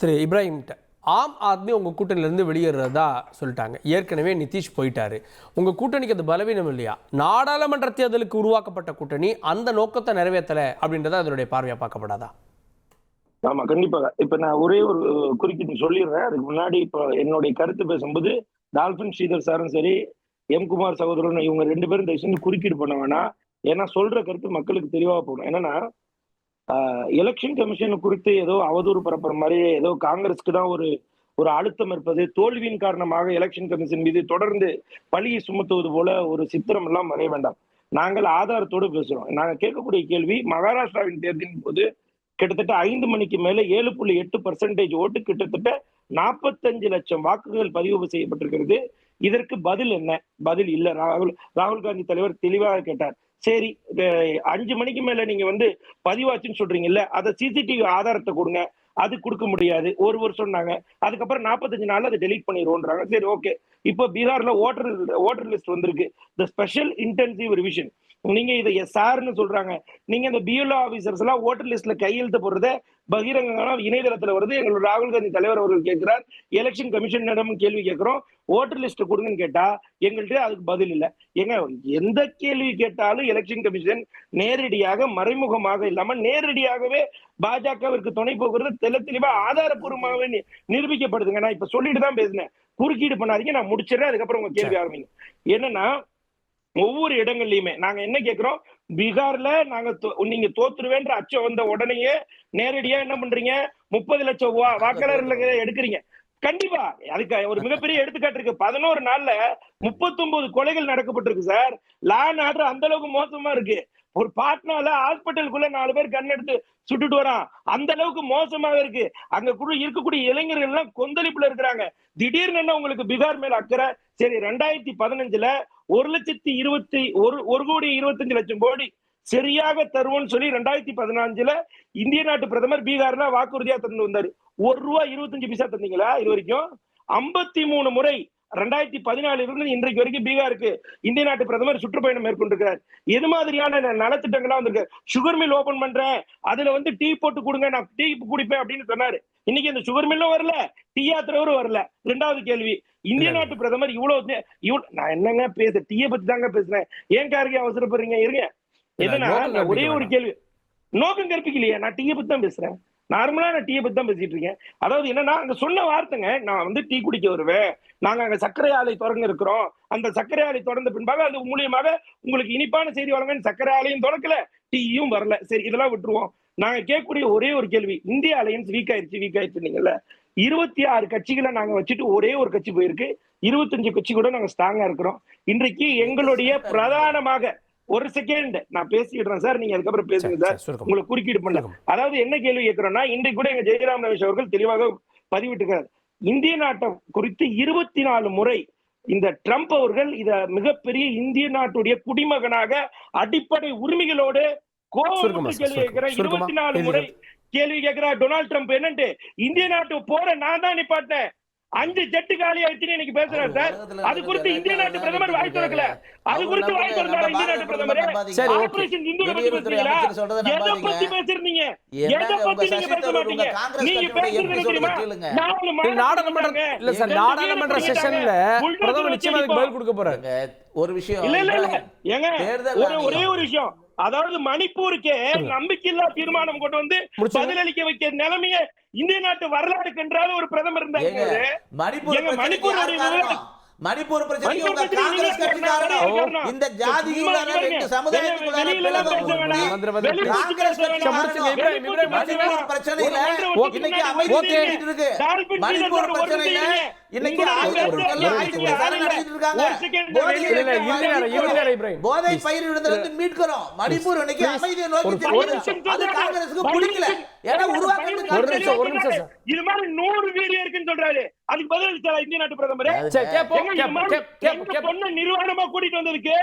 திரு இப்ராஹிம், ஆம் ஆத்மி உங்கள் கூட்டணியிலேருந்து வெளியேறதா சொல்லிட்டாங்க. ஏற்கனவே நிதிஷ் போயிட்டாரு. உங்கள் கூட்டணிக்கு அது பலவீனம் இல்லையா? நாடாளுமன்ற தேர்தலுக்கு உருவாக்கப்பட்ட கூட்டணி அந்த நோக்கத்தை நிறைவேற்றலை அப்படின்றத அதனுடைய பார்வையாக பார்க்கப்படாதா? ஆமா, கண்டிப்பாக. இப்ப நான் ஒரே ஒரு குறுக்கிட்டு சொல்லிடுறேன். அதுக்கு முன்னாடி இப்ப என்னுடைய கருத்து பேசும்போது டால்பின் ஸ்ரீதர் சாரும் சரி, எம் குமார் சகோதரன் இவங்க 2 பேரும் தயவு செஞ்சு குறுக்கீடு பண்ண வேணாம். ஏன்னா சொல்ற கருத்து மக்களுக்கு தெளிவா போகணும். என்னன்னா எலெக்ஷன் கமிஷன் குறித்து ஏதோ அவதூறு பரப்புற மாதிரி ஏதோ காங்கிரஸ்க்கு தான் ஒரு ஒரு அழுத்தம் இருப்பது, தோல்வியின் காரணமாக எலெக்ஷன் கமிஷன் மீது தொடர்ந்து பழியை சுமத்துவது போல ஒரு சித்திரம் எல்லாம் வரைய வேண்டாம். நாங்கள் ஆதாரத்தோடு பேசுறோம். நாங்க கேட்கக்கூடிய கேள்வி, மகாராஷ்டிராவின் தேர்தலின் போது கிட்டத்தட்ட 5 மணிக்கு மேல 7.8% ஓட்டு, கிட்டத்தட்ட 45 லட்சம் வாக்குகள் பதிவு செய்யப்பட்டிருக்கிறது. இதற்கு பதில் என்ன? பதில் இல்ல. ராகுல் காந்தி தலைவர் தெளிவாக கேட்டார். சரி, 5 மணிக்கு மேல நீங்க பதிவாச்சுன்னு சொல்றீங்கல்ல, அதை சிசிடிவி ஆதாரத்தை கொடுங்க. அது கொடுக்க முடியாது, ஒரு வருஷம் சொன்னாங்க. அதுக்கப்புறம் 45 நாள் அதை டெலீட் பண்ணிடுவோன்றாங்க. சரி, ஓகே. இப்போ பீகார்ல ஓட்டர் லிஸ்ட் வந்திருக்கு, தி ஸ்பெஷல் இன்டென்சிவ் ரிவிஷன். நீங்க இதை எஸ்ஆர்னு சொல்றாங்க. நீங்க இந்த பிஎல்ஓ ஆபீசர்ஸ் எல்லாம் ஓட்டர் லிஸ்ட்ல கையெழுத்து போடுறத பகிரங்கமான இணையதளத்துல வருது. எங்களோட ராகுல் காந்தி தலைவர் அவர்கள் கேட்கிறார், எலெக்ஷன் கமிஷனிடம் கேள்வி கேட்கிறோம், ஓட்டர் லிஸ்ட் கொடுங்கன்னு கேட்டா எங்கள்கிட்ட அதுக்கு பதில் இல்லை. ஏங்க, எந்த கேள்வி கேட்டாலும் எலெக்ஷன் கமிஷன் நேரடியாக மறைமுகமாக இல்லாம நேரடியாகவே பாஜகவிற்கு துணை போகிறது தெளிவா ஆதாரப்பூர்வமாகவே நிரூபிக்கப்படுதுங்க. நான் இப்ப சொல்லிட்டு தான் பேசினேன், குறுக்கீடு பண்ணாதீங்க, நான் முடிச்சிடறேன், அதுக்கப்புறம் உங்க கேள்வி ஆரம்பிங்க. என்னன்னா, ஒவ்வொரு இடங்கள்லயுமே நாங்க என்ன கேட்கிறோம், பீகார்ல நீங்க தோத்துருவேன்ற அச்சம் வந்த உடனேயே நேரடியா என்ன பண்றீங்க, 30 லட்சம் வாக்காளர்களை எடுக்கிறீங்க. கண்டிப்பா அதுக்கு ஒரு மிகப்பெரிய எடுத்துக்காட்டு இருக்கு. 11 நாள்ல 39 கொலைகள் நடக்கப்பட்டிருக்கு சார். லா அண்ட் ஆர்டர் அந்த அளவுக்கு மோசமா இருக்கு. ஒரு பாட்னால ஹாஸ்பிட்டலுக்குள்ள 4 பேர் கண்ணெடுத்து சுட்டுட்டு வரான், அந்த அளவுக்கு மோசமாக இருக்கு. அங்க இருக்கக்கூடிய இளைஞர்கள் எல்லாம் கொந்தளிப்புல இருக்கிறாங்க. திடீர்னு என்ன உங்களுக்கு பீகார் மேல அக்கறை? சரி, 2015ல 1,25,00,000 கோடி சரியாக தருவோம்னு சொல்லி 2015ல இந்திய நாட்டு பிரதமர் பீகார்ல வாக்குறுதியா தந்து வந்தாரு. ₹1.25 தந்தீங்களா? இது வரைக்கும் 53 முறை 2014 இருந்து இன்றைக்கு வரைக்கும் பீகாருக்கு இந்திய நாட்டு பிரதமர் சுற்றுப்பயணம் மேற்கொண்டிருக்கிறார். எது மாதிரியான நலத்திட்டங்களா வந்திருக்கு? சுகர் மில் ஓபன் பண்றேன், அதுல டீ போட்டு கொடுங்க, நான் டீ குடிப்பேன் அப்படின்னு சொன்னாரு. இன்னைக்கு இந்த சுகர் மில்லும் வரல, டீ யாத்திரவரும் வரல. 2வது கேள்வி, இந்திய நாட்டு பிரதமர் இவ்வளவு நான் என்னங்க டீயை பத்தி தாங்க பேசுறேன். ஏன் கார்கே அவசரப்படுறீங்க? இருங்க. என்னன்னா, ஒரே ஒரு கேள்வி, நோக்கம் கற்பிக்கலையே, நான் டீயை பத்தி தான் பேசுறேன். நார்மலா நான் டீயை பத்தி தான் பேசிட்டு இருக்கேன். அதாவது என்னன்னா, அங்க சொன்ன வார்த்தைங்க, நான் டீ குடிக்க வருவேன், நாங்க அங்க சர்க்கரை ஆலை தொடங்க இருக்கிறோம், அந்த சர்க்கரை ஆலை தொடர்ந்த பின்பாக அது மூலியமாக உங்களுக்கு இனிப்பான செய்தி வழங்க சர்க்கரை ஆலையும் தொடக்கல, டீயும் வரல. சரி, இதெல்லாம் விட்டுருவோம். நாங்க கேட்கக்கூடிய ஒரே ஒரு கேள்வி, இந்திய அலையன்ஸ் வீக் ஆயிடுச்சு நீங்கல்ல, 26 கட்சிகளை நாங்க வச்சுட்டு ஒரே ஒரு கட்சி போயிருக்கு, 25 கட்சி கூட நாங்க ஸ்ட்ராங்கா இருக்கிறோம். இன்றைக்கு எங்களுடைய பிரதானமாக, ஒரு செகண்ட் நான் பேசிடுறேன் சார், நீங்க அதுக்கப்புறம் பேசுங்க சார், உங்களுக்கு குறுக்கீடு பண்ணல. அதாவது என்ன கேள்வி கேட்கிறோம்னா, இன்றைக்கு கூட எங்க ஜெயராம் ரமேஷ் அவர்கள் தெளிவாக பதிவிட்டிருக்கிறார், இந்திய நாட்டை குறித்து 24 முறை இந்த ட்ரம்ப் அவர்கள் இத மிகப்பெரிய இந்திய நாட்டுடைய குடிமகனாக அடிப்படை உரிமைகளோடு கோபப்பட்டு கேள்வி கேட்கிறார். 24 முறை கேள்வி கேட்கிறார் டொனால்ட் ட்ரம்ப். என்னன்ட்டு, இந்திய நாட்டு போற நான் தான் நிப்பாட்டேன், 5 ஜெட்டு காலி ஆயிடுச்சுன்னு இன்னைக்கு பேசுறாரு சார். அது குறித்து இந்திய நாட்டு பிரதமர் வாய் திறக்கல. அது குறித்து வாய் திறந்தாரு இந்திய நாட்டு பிரதமர். ஆபரேஷன் சிந்தூர் பத்தி பேசுறீங்களா? எதை பத்தி பேசுறீங்க? எதை பத்தி நீங்க பேச மாட்டீங்க? நீங்க பேசுறது தெரியுமா? நாடாளுமன்ற இல்ல சார், நாடாளுமன்ற செஷன்ல பிரதமர் நிச்சயமா அதுக்கு பதில் கொடுக்க போறாரு. ஒரு விஷயம் இல்ல ஏங்க, ஒரே ஒரு விஷயம், அதாவது மணிப்பூருக்கே நம்பிக்கையில்லா தீர்மானம் கொண்டு பதிலளிக்க வைக்க நிலைமைய இந்திய நாட்டு வரலாறு கண்டால ஒரு பிரதமர் இருந்தாங்க. மணிப்பூர் பிரச்சனைக்கு காங்கிரஸ் கட்சி காரணம். இந்த ஜாதியுள்ள ரெண்டு சமுதாயத்துக்குள்ள காங்கிரஸ் கட்சி மணிப்பூர் பிரச்சனையில இன்னைக்கு அமைதி தேடிட்டு இருக்கு. மணிப்பூர் பிரச்சனையில இன்னைக்கு போதை பயிரிடுதலிருந்து மீட்கிறோம். மணிப்பூர் இன்னைக்கு அமைதியை நோக்கி அது காங்கிரஸுக்கு பிடிக்கல. ஏன்னா உருவாக்குறது இது மாதிரி 100 வீடியோ இருக்குன்னு சொல்றாரு. அதுக்கு பதில் இந்திய நாட்டு பிரதமர் நிர்வாணமா கூட்டிட்டு வந்ததுக்கு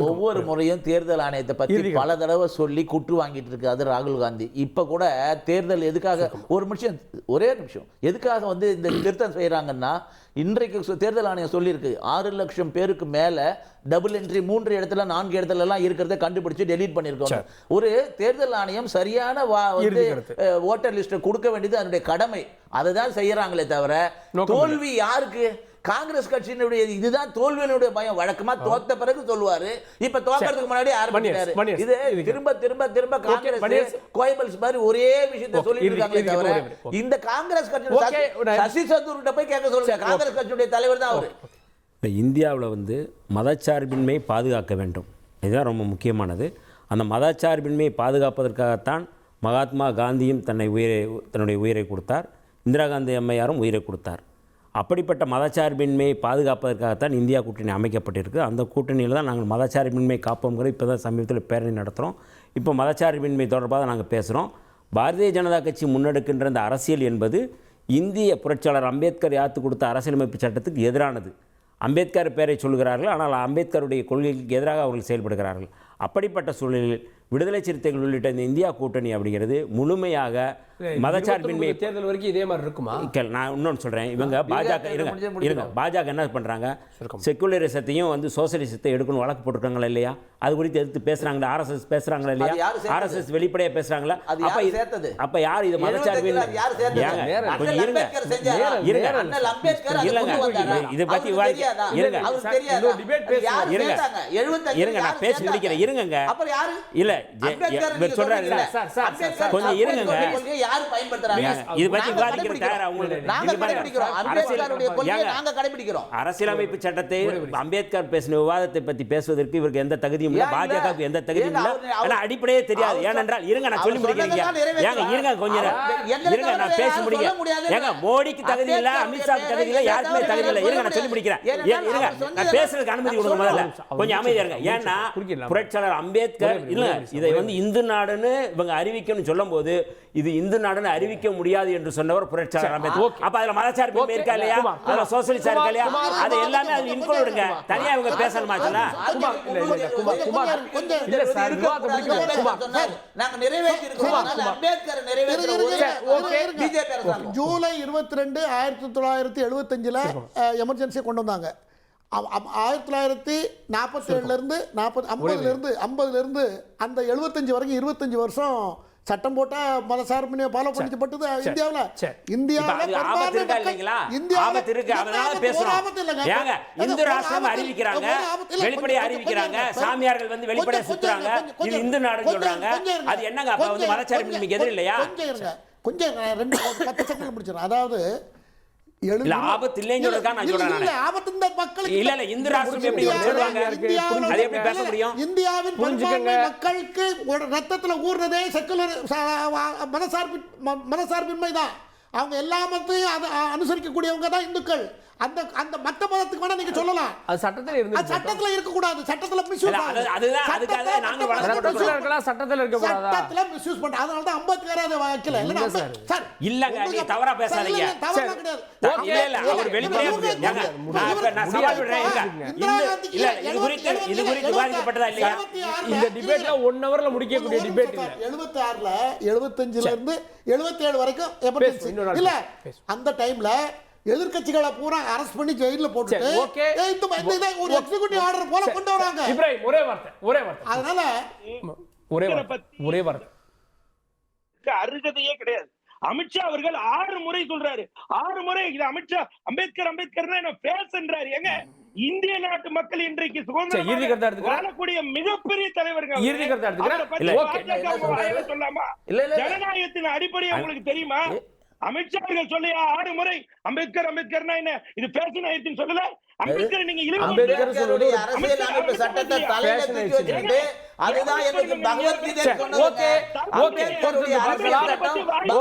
ஒவ்வொரு முறையும் தேர்தல் ஆணையத்தை பத்தி பல தடவை சொல்லி குற்று வாங்கிட்டு இருக்காரு ராகுல் காந்தி. இப்ப கூட தேர்தல் எதுக்காக, ஒரே நிமிஷம் எதுக்காக இந்த திருத்தம் செய்யறாங்கன்னா, இன்றைக்கு தேர்தல் ஆணையம் சொல்லியிருக்கு 6 லட்சம் பேருக்கு மேல டபுள் என்ட்ரி 3 இடத்துல 4 இடத்துல எல்லாம் இருக்கிறத கண்டுபிடிச்சு டெலீட் பண்ணிருக்கோம். ஒரு தேர்தல் ஆணையம் சரியான ஓட்டர் லிஸ்ட் கொடுக்க வேண்டியது அதனுடைய கடமை. அதை தான் செய்யறாங்களே தவிர தோல்வி யாருக்கு? காங்கிரஸ் கட்சியினுடைய இதுதான் தோல்வியினுடைய பயம். வழக்கமா தோத்த பிறகு சொல்லுவாரு, இப்ப தோக்கிறதுக்கு முன்னாடி ஆரம்பிச்சாரு. இது திரும்ப திரும்ப திரும்ப காங்கிரஸ் கோயபல்ஸ் மாதிரி ஒரே விஷயத்தை சொல்லிட்டு இருக்காங்களே தவிர இந்த காங்கிரஸ் கட்சி சசி சதுர்கிட்ட போய் கேட்க சொல்லுங்க. காங்கிரஸ் கட்சியுடைய தலைவர் தான் அவரு. இந்தியாவில் மதச்சார்பின்மை பாதுகாக்க வேண்டும், இதுதான் ரொம்ப முக்கியமானது. அந்த மதச்சார்பின்மையை பாதுகாப்பதற்காகத்தான் மகாத்மா காந்தியும் தன்னுடைய உயிரை கொடுத்தார், இந்திரா காந்தி அம்மையாரும் உயிரை கொடுத்தார். அப்படிப்பட்ட மதச்சார்பின்மையை பாதுகாப்பதற்காகத்தான் இந்தியா கூட்டணி அமைக்கப்பட்டிருக்கு. அந்த கூட்டணியில் தான் நாங்கள் மதச்சார்பின்மை காப்போங்கிற இப்போ தான் சமீபத்தில் பேரணி நடத்துகிறோம். இப்போ மதச்சார்பின்மை தொடர்பாக நாங்கள் பேசுகிறோம். பாரதிய ஜனதா கட்சி முன்னெடுக்கின்ற அந்த அரசியல் என்பது இந்திய புரட்சியாளர் அம்பேத்கர் யாத்து கொடுத்த அரசியலமைப்பு சட்டத்துக்கு எதிரானது. அம்பேத்கர் பெயரை சொல்கிறார்கள், ஆனால் அம்பேத்கருடைய கொள்கைக்கு எதிராக அவர்கள் செயல்படுகிறார்கள். அப்படிப்பட்ட சூழலில் விடுதலை சிறுத்தைகள் உள்ளிட்ட இந்த இந்தியா கூட்டணி அப்படிங்கிறது முழுமையாக மதச்சார்பின்மை தேர்தல் வரைக்கும் இதே மாதிரி இருக்குமா? நான் இன்னொன்னு சொல்கிறேன். இவங்க பாஜக இருங்க பாஜக என்ன பண்ணுறாங்க, செக்குலரிசத்தையும் சோசியலிசத்தை எடுக்கணும் வழக்கு போட்டுருக்காங்களா இல்லையா? அது குறித்து எடுத்து பேசுகிறாங்களா? ஆர்எஸ்எஸ் பேசுகிறாங்களா இல்லையா? ஆர்எஸ்எஸ் வெளிப்படையாக பேசுகிறாங்களா? அப்போ யார் இது மதச்சார்பின்மை? கொஞ்சம் இருங்க இதை பற்றி இருங்க நான் பேசி முடிக்கிறேன். இருங்க இல்ல சொல்றாரு கொஞ்சம் இருங்க, இது பத்தி விவாதிக்கிற தயாரா அரசியலமைப்பு சட்டத்தை அம்பேத்கர் பேசின விவாதத்தை பத்தி பேசுவதற்கு இவருக்கு எந்த தகுதியும் இல்லை, பாஜகவுக்கு எந்த தகுதியும் இல்லை. ஆனா அடிப்படையே தெரியாது. ஏனென்றால் இருங்க நான் சொல்லி முடிக்கிறேன். இருங்க கொஞ்சம் இருங்க நான் பேசி முடிக்கிறேன். ஏங்க மோடிக்கு தகுதி இல்லை, அமித்ஷாக்கு தகுதி இல்லை, யாருக்குமே தகுதி இல்லை. இருங்க நான் சொல்லி முடிக்கிறேன். இருங்க நான் பேசுறதுக்கு அனுமதி கொடுங்க. முதல்ல கொஞ்சம் அமைதியா இருங்க. ஏன்னா புரட்சியாளர் அம்பேத்கர் இல்ல இதை இந்து நாடுன்னு இவங்க அறிவிக்கணும்னு சொல்லும் போது இது இந்து நாடுன்னு அறிவிக்க முடியாது என்று சொன்னவர் புரட்சியாளர் அம்பேத்கர். அப்ப அதுல மதச்சார்பின்மை இருக்கா இல்லையா? அதுல சோசியலிசம் இருக்கா இல்லையா? அது எல்லாமே அதுல இன்க்ளூடுங்க. தனியா இவங்க பேசணுமா? ஜூலை 22, 1975 எமர்ஜென்சி கொண்டு வந்தாங்க. 1947 50 அந்த 75 வரைக்கும் 25 வருஷம் சட்டம் போட்டா மதசார்பின்மையை ஃபாலோ பண்ணிக்கப்பட்டது சாமியார்கள் வெளிப்படையா சுத்துறாங்க, இது இந்து நாடுன்னு சொல்றாங்க. அது என்னங்க அப்ப மதச்சார்பின்மைக்கு எதிர் இல்லையா? கொஞ்சம் 10 செகண்ட் முடிச்சிடறேன். அதாவது ஆபத்து இல்லைன்னு சொல்றதுக்காக நான் சொல்றேன். ஆபத்து இந்த மக்களுக்கு இல்ல இந்து ராஷ்டிரம் எப்படி சொல்றாங்க? அது எப்படி பேச முடியும்? இந்தியாவின் பெரும்பான்மை மக்களுக்கு ரத்தத்துல ஊர்றதே செக்குலர் மதசார்பின்மை தான். அவங்க எல்லா மதத்தையும் அனுசரிக்கக்கூடியவங்க தான் இந்துக்கள். அந்த மத்த மதத்துக்கு வேணா நீங்க சொல்லலாம், அது சட்டத்துல இருந்து சட்டத்துல இருக்க கூடாது. சட்டத்துல மிஸ்யூஸ் அதுதான் அதுக்காக நாங்க வளர்க்கலாம், சட்டத்துல இருக்க கூடாது. சட்டத்துல மிஸ்யூஸ் பண்ண அதனால தான் 54வது வாக்கில இல்ல சார் இல்லங்க நீங்க தவறா பேசாதீங்க. தவறா கிடையாது. இல்ல அவர் வெளிப்படையா நான் சவால் விடுறேன். இல்ல இது குறித்து விவாதிக்கப்பட்டதா இல்லையா? இந்த டிபேட்ல 1 ஹவர்ல முடிக்கக்கூடிய டிபேட் இல்ல. 76ல 75ல இருந்து 77 வரைக்கும் எமர்ஜென்சி இல்ல. அந்த டைம்ல எதிர்க்கட்சிகளை பூரா அரெஸ்ட் பண்ணி ஜெயில போட்டுட்டு இந்த ஒரு எக்ஸிகியூட்டிவ் ஆர்டர் போல கொண்டு வராங்க. இப்ராஹிம் ஒரே வார்த்தை அதனால ஒரே வார்த்தை அருகதையே கிடையாது. அமித்ஷா அவர்கள் 6 முறை சொல்றாரு. 6 முறை இது அமித்ஷா அம்பேத்கர் என்ன பேசுன்றாரு. எங்க இந்திய நாட்டு மக்கள் இன்றைக்கு சுதந்திரம் வாழக்கூடிய மிகப்பெரிய தலைவர்கள் சொல்லாமா? ஜனநாயகத்தின் அடிப்படை உங்களுக்கு தெரியுமா? அமித்ஷா அவர்கள் சொல்லியா 6 முறை அம்பேத்கர்னா என்ன இது பேஷன் ஆயிடுச்சுன்னு சொல்லல. அம்பேத்கர் நீங்க அரசியலமைப்பு சட்டத்தை தலையில தூக்கி வச்சுட்டு அதுதான் எனக்கு பகவத்கீதை சொன்னது.